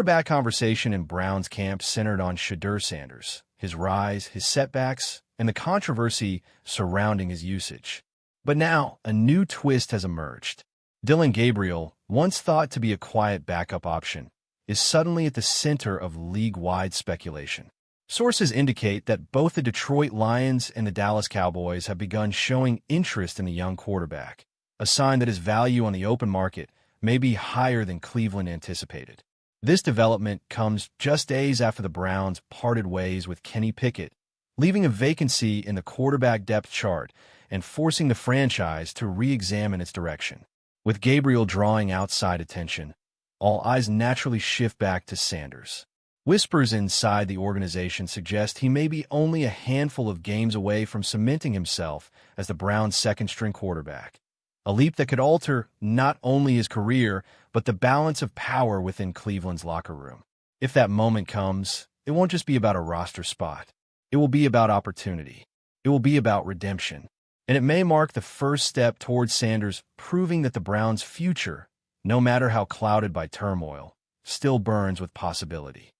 Quarterback conversation in Brown's camp centered on Shedeur Sanders, his rise, his setbacks, and the controversy surrounding his usage. But now, a new twist has emerged. Dillon Gabriel, once thought to be a quiet backup option, is suddenly at the center of league-wide speculation. Sources indicate that both the Detroit Lions and the Dallas Cowboys have begun showing interest in the young quarterback, a sign that his value on the open market may be higher than Cleveland anticipated. This development comes just days after the Browns parted ways with Kenny Pickett, leaving a vacancy in the quarterback depth chart and forcing the franchise to re-examine its direction. With Gabriel drawing outside attention, all eyes naturally shift back to Sanders. Whispers inside the organization suggest he may be only a handful of games away from cementing himself as the Browns' second-string quarterback, a leap that could alter not only his career, but the balance of power within Cleveland's locker room. If that moment comes, it won't just be about a roster spot. It will be about opportunity. It will be about redemption. And it may mark the first step towards Sanders proving that the Browns' future, no matter how clouded by turmoil, still burns with possibility.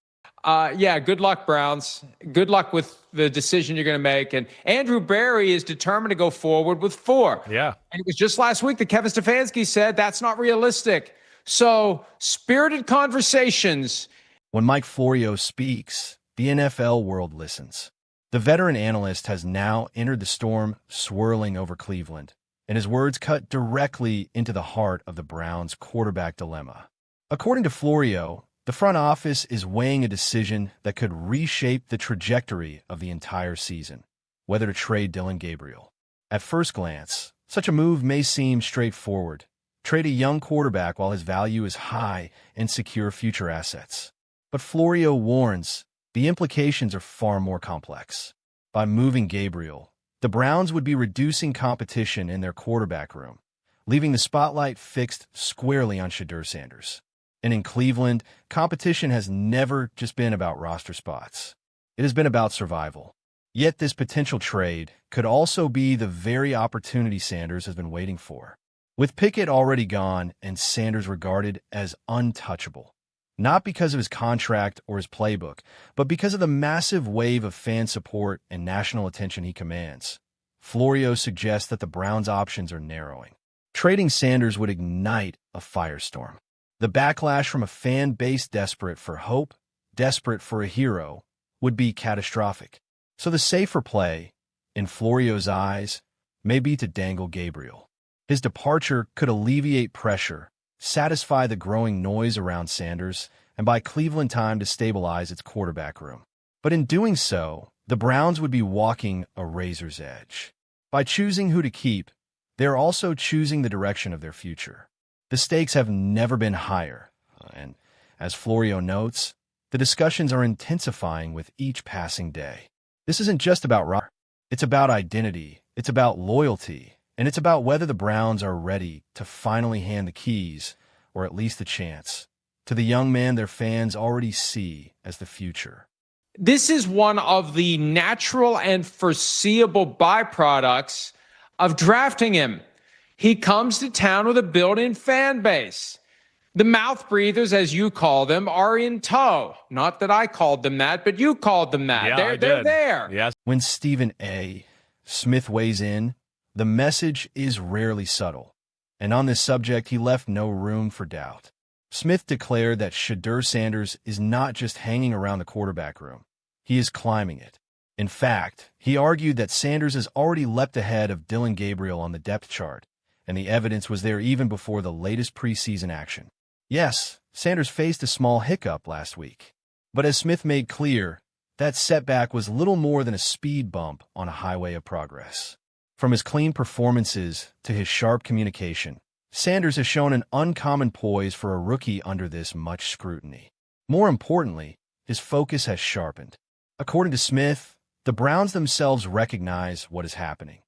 Good luck, Browns. Good luck with the decision you're going to make. And Andrew Berry is determined to go forward with 4. Yeah. And it was just last week that Kevin Stefanski said that's not realistic. So, spirited conversations. When Mike Florio speaks, the NFL world listens. The veteran analyst has now entered the storm swirling over Cleveland, and his words cut directly into the heart of the Browns' quarterback dilemma. According to Florio, the front office is weighing a decision that could reshape the trajectory of the entire season, whether to trade Dillon Gabriel. At first glance, such a move may seem straightforward. Trade a young quarterback while his value is high and secure future assets. But Florio warns the implications are far more complex. By moving Gabriel, the Browns would be reducing competition in their quarterback room, leaving the spotlight fixed squarely on Shedeur Sanders. And in Cleveland, competition has never just been about roster spots. It has been about survival. Yet this potential trade could also be the very opportunity Sanders has been waiting for. With Pickett already gone and Sanders regarded as untouchable, not because of his contract or his playbook, but because of the massive wave of fan support and national attention he commands, Florio suggests that the Browns' options are narrowing. Trading Sanders would ignite a firestorm. The backlash from a fan base desperate for hope, desperate for a hero, would be catastrophic. So the safer play, in Florio's eyes, may be to dangle Gabriel. His departure could alleviate pressure, satisfy the growing noise around Sanders, and buy Cleveland time to stabilize its quarterback room. But in doing so, the Browns would be walking a razor's edge. By choosing who to keep, they are also choosing the direction of their future. The stakes have never been higher, and as Florio notes, the discussions are intensifying with each passing day. This isn't just about roster. It's about identity, it's about loyalty, and it's about whether the Browns are ready to finally hand the keys, or at least the chance, to the young man their fans already see as the future. This is one of the natural and foreseeable byproducts of drafting him. He comes to town with a built-in fan base. The mouth breathers, as you call them, are in tow. Not that I called them that, but you called them that. Yeah, They're there. Yes. When Stephen A. Smith weighs in, the message is rarely subtle, and on this subject he left no room for doubt. Smith declared that Shedeur Sanders is not just hanging around the quarterback room, he is climbing it. In fact, he argued that Sanders has already leapt ahead of Dillon Gabriel on the depth chart, and the evidence was there even before the latest preseason action. Yes, Sanders faced a small hiccup last week, but as Smith made clear, that setback was little more than a speed bump on a highway of progress. From his clean performances to his sharp communication, Sanders has shown an uncommon poise for a rookie under this much scrutiny. More importantly, his focus has sharpened. According to Smith, the Browns themselves recognize what is happening,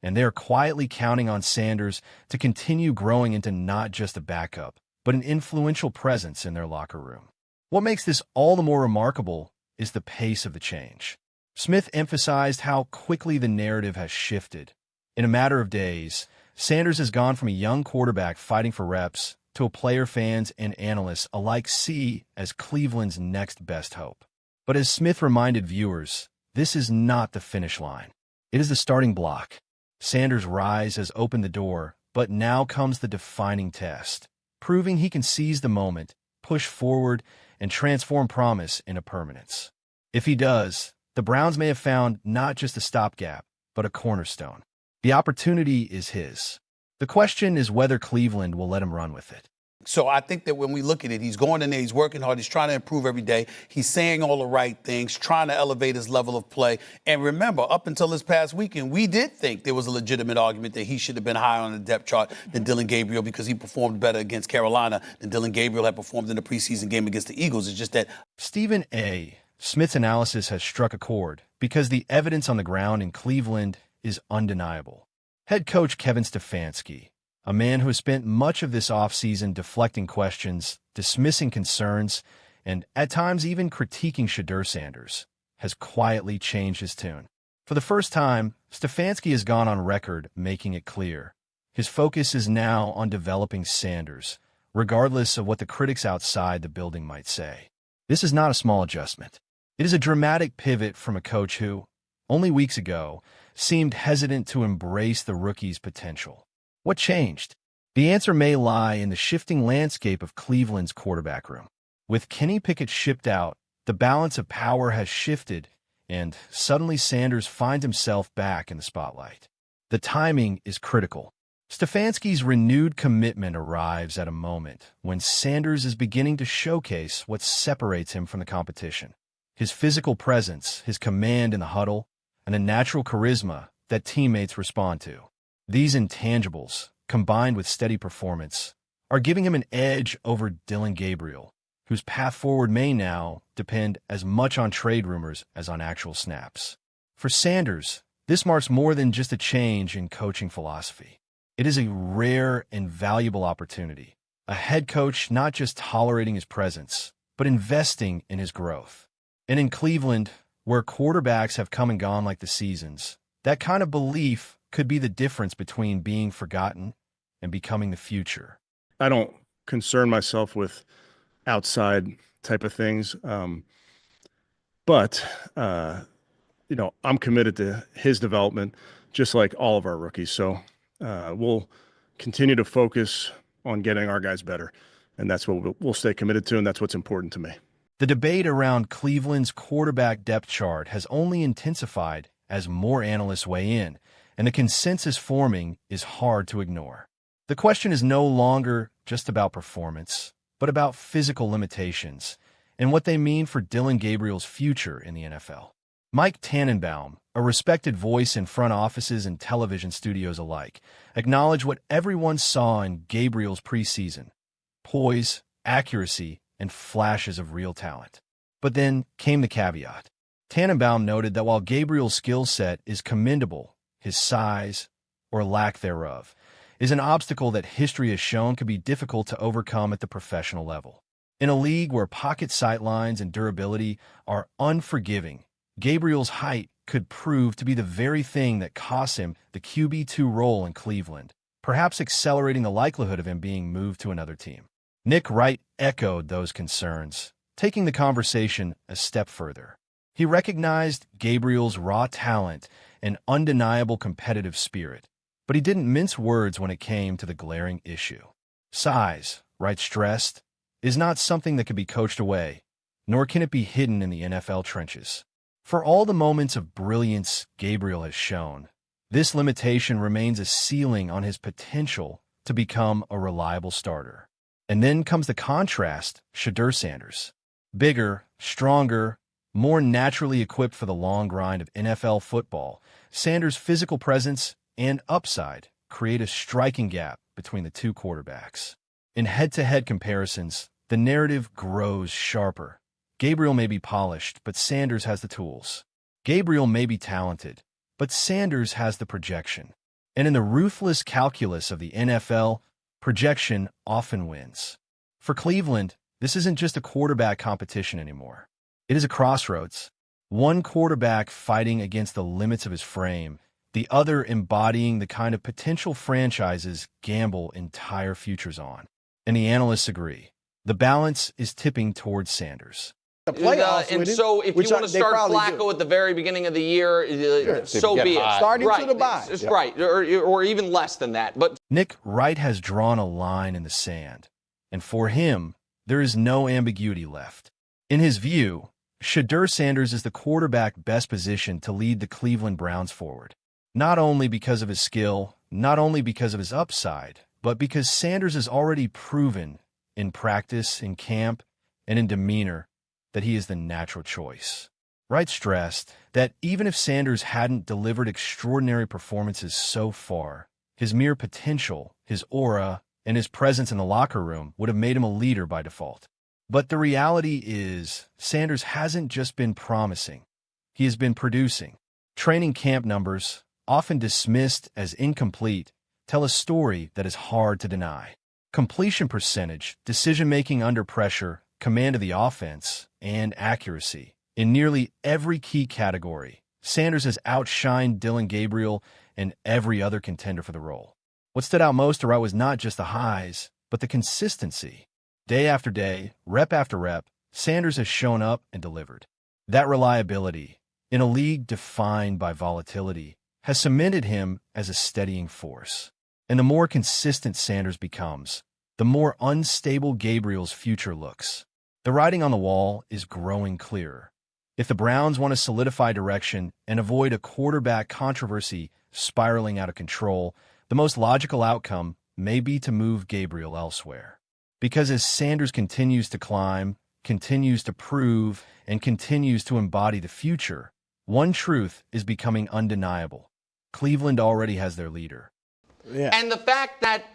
and they are quietly counting on Sanders to continue growing into not just a backup, but an influential presence in their locker room. What makes this all the more remarkable is the pace of the change. Smith emphasized how quickly the narrative has shifted. In a matter of days, Sanders has gone from a young quarterback fighting for reps to a player fans and analysts alike see as Cleveland's next best hope. But as Smith reminded viewers, this is not the finish line. It is the starting block. Sanders' rise has opened the door, but now comes the defining test, proving he can seize the moment, push forward, and transform promise into permanence. If he does, the Browns may have found not just a stopgap, but a cornerstone. The opportunity is his. The question is whether Cleveland will let him run with it. So I think that when we look at it, he's going in there, he's working hard, he's trying to improve every day. He's saying all the right things, trying to elevate his level of play. And remember, up until this past weekend, we did think there was a legitimate argument that he should have been higher on the depth chart than Dillon Gabriel because he performed better against Carolina than Dillon Gabriel had performed in the preseason game against the Eagles. It's just that Stephen A. Smith's analysis has struck a chord because the evidence on the ground in Cleveland is undeniable. Head coach Kevin Stefanski, a man who has spent much of this offseason deflecting questions, dismissing concerns, and at times even critiquing Shedeur Sanders, has quietly changed his tune. For the first time, Stefanski has gone on record making it clear. His focus is now on developing Sanders, regardless of what the critics outside the building might say. This is not a small adjustment. It is a dramatic pivot from a coach who, only weeks ago, seemed hesitant to embrace the rookie's potential. What changed? The answer may lie in the shifting landscape of Cleveland's quarterback room. With Kenny Pickett shipped out, the balance of power has shifted, and suddenly Sanders finds himself back in the spotlight. The timing is critical. Stefanski's renewed commitment arrives at a moment when Sanders is beginning to showcase what separates him from the competition. His physical presence, his command in the huddle, and a natural charisma that teammates respond to. These intangibles, combined with steady performance, are giving him an edge over Dillon Gabriel, whose path forward may now depend as much on trade rumors as on actual snaps. For Sanders, this marks more than just a change in coaching philosophy. It is a rare and valuable opportunity, a head coach not just tolerating his presence, but investing in his growth. And in Cleveland, where quarterbacks have come and gone like the seasons, that kind of belief could be the difference between being forgotten and becoming the future. I don't concern myself with outside type of things, but I'm committed to his development, just like all of our rookies. So we'll continue to focus on getting our guys better, and that's what we'll stay committed to, and that's what's important to me. The debate around Cleveland's quarterback depth chart has only intensified as more analysts weigh in, and the consensus forming is hard to ignore. The question is no longer just about performance, but about physical limitations and what they mean for Dillon Gabriel's future in the NFL. Mike Tannenbaum, a respected voice in front offices and television studios alike, acknowledged what everyone saw in Gabriel's preseason: poise, accuracy, and flashes of real talent. But then came the caveat. Tannenbaum noted that while Gabriel's skill set is commendable, his size, or lack thereof, is an obstacle that history has shown can be difficult to overcome at the professional level. In a league where pocket sightlines and durability are unforgiving, Gabriel's height could prove to be the very thing that costs him the QB2 role in Cleveland, perhaps accelerating the likelihood of him being moved to another team. Nick Wright echoed those concerns, taking the conversation a step further. He recognized Gabriel's raw talent and undeniable competitive spirit, but he didn't mince words when it came to the glaring issue. Size, Wright stressed, is not something that can be coached away, nor can it be hidden in the NFL trenches. For all the moments of brilliance Gabriel has shown, this limitation remains a ceiling on his potential to become a reliable starter. And then comes the contrast: Shedeur Sanders. Bigger, stronger, more naturally equipped for the long grind of NFL football, Sanders' physical presence and upside create a striking gap between the two quarterbacks. In head-to-head comparisons, the narrative grows sharper. Gabriel may be polished, but Sanders has the tools. Gabriel may be talented, but Sanders has the projection. And in the ruthless calculus of the NFL, projection often wins. For Cleveland, this isn't just a quarterback competition anymore. It is a crossroads. One quarterback fighting against the limits of his frame, the other embodying the kind of potential franchises gamble entire futures on. and the analysts agree. The balance is tipping towards Sanders. The playoffs and so if you want to start Flacco at the very beginning of the year, so be it. Starting right. to the bye. Right, or even less than that. But Nick Wright has drawn a line in the sand, and for him, there is no ambiguity left. In his view, Shedeur Sanders is the quarterback best positioned to lead the Cleveland Browns forward. Not only because of his skill, not only because of his upside, but because Sanders has already proven in practice, in camp, and in demeanor that he is the natural choice. Wright stressed that even if Sanders hadn't delivered extraordinary performances so far, his mere potential, his aura, and his presence in the locker room would have made him a leader by default. But the reality is, Sanders hasn't just been promising. He has been producing. Training camp numbers, often dismissed as incomplete, tell a story that is hard to deny. Completion percentage, decision-making under pressure, command of the offense, and accuracy. In nearly every key category, Sanders has outshined Dillon Gabriel and every other contender for the role. What stood out most to Wright was not just the highs, but the consistency. Day after day, rep after rep, Sanders has shown up and delivered. That reliability, in a league defined by volatility, has cemented him as a steadying force. And the more consistent Sanders becomes, the more unstable Gabriel's future looks. The writing on the wall is growing clearer. If the Browns want to solidify direction and avoid a quarterback controversy spiraling out of control, the most logical outcome may be to move Gabriel elsewhere. Because as Sanders continues to climb, continues to prove, and continues to embody the future, one truth is becoming undeniable. Cleveland already has their leader. Yeah. And the fact that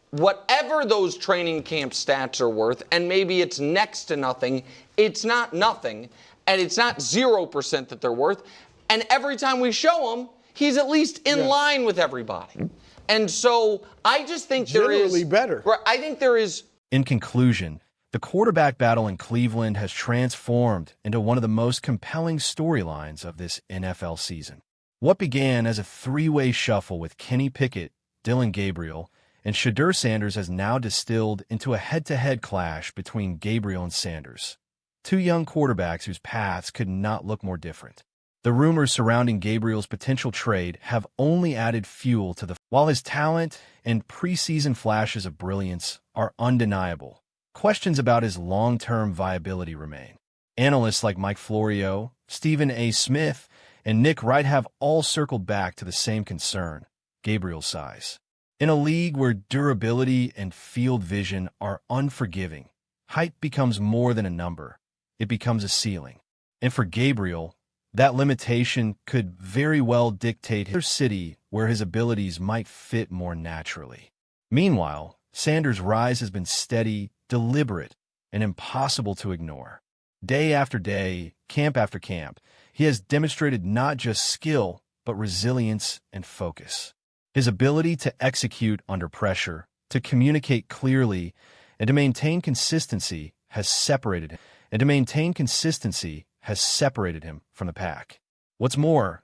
whatever those training camp stats are worth, and maybe it's next to nothing, it's not nothing, and it's not 0% that they're worth. And every time we show him, he's at least in line with everybody. And so I just think generally better. I think there is. In conclusion, the quarterback battle in Cleveland has transformed into one of the most compelling storylines of this NFL season. What began as a three-way shuffle with Kenny Pickett, Dillon Gabriel, and Shedeur Sanders has now distilled into a head-to-head clash between Gabriel and Sanders, two young quarterbacks whose paths could not look more different. The rumors surrounding Gabriel's potential trade have only added fuel to the while his talent and preseason flashes of brilliance are undeniable. Questions about his long-term viability remain. Analysts like Mike Florio, Stephen A. Smith, and Nick Wright have all circled back to the same concern: Gabriel's size. In a league where durability and field vision are unforgiving, height becomes more than a number. It becomes a ceiling. And for Gabriel, that limitation could very well dictate his city where his abilities might fit more naturally. Meanwhile, Sanders' rise has been steady, deliberate, and impossible to ignore. Day after day, camp after camp, he has demonstrated not just skill, but resilience and focus. His ability to execute under pressure, to communicate clearly, and to maintain consistency has separated him. From the pack. What's more,